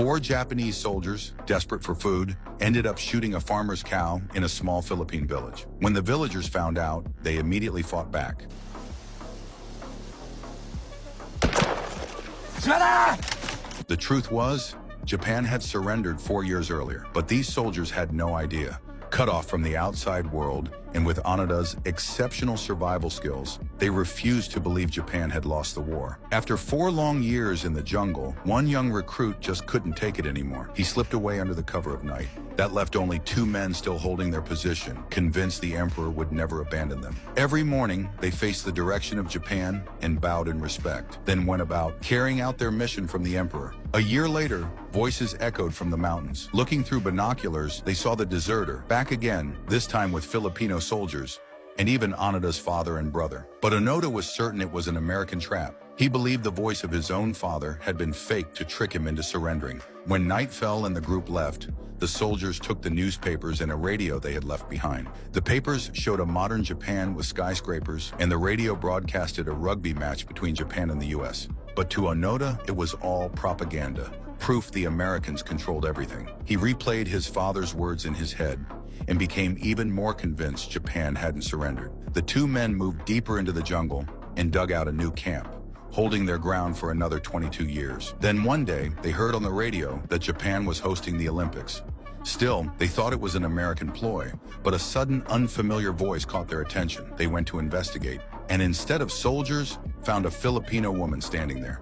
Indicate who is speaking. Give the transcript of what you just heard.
Speaker 1: 4 Japanese soldiers, desperate for food, ended up shooting a farmer's cow in a small Philippine village. When the villagers found out, they immediately fought back. The truth was, Japan had surrendered 4 years earlier, but these soldiers had no idea. Cut off from the outside world, and with Onoda's exceptional survival skills, they refused to believe Japan had lost the war. After 4 long years in the jungle, one young recruit just couldn't take it anymore. He slipped away under the cover of night. That left only 2 men still holding their position, convinced the emperor would never abandon them. Every morning, they faced the direction of Japan and bowed in respect, then went about carrying out their mission from the emperor. A year later, voices echoed from the mountains. Looking through binoculars, they saw the deserter, back again, this time with Filipino soldiers, and even Onoda's father and brother. But Onoda was certain it was an American trap. He believed the voice of his own father had been faked to trick him into surrendering. When night fell and the group left, the soldiers took the newspapers and a radio they had left behind. The papers showed a modern Japan with skyscrapers, and the radio broadcasted a rugby match between Japan and the US. But to Onoda, it was all propaganda, proof the Americans controlled everything. He replayed his father's words in his head and became even more convinced Japan hadn't surrendered. The 2 men moved deeper into the jungle and dug out a new camp, holding their ground for another 22 years. Then one day, they heard on the radio that Japan was hosting the Olympics. Still, they thought it was an American ploy, but a sudden unfamiliar voice caught their attention. They went to investigate, and instead of soldiers, found a Filipino woman standing there.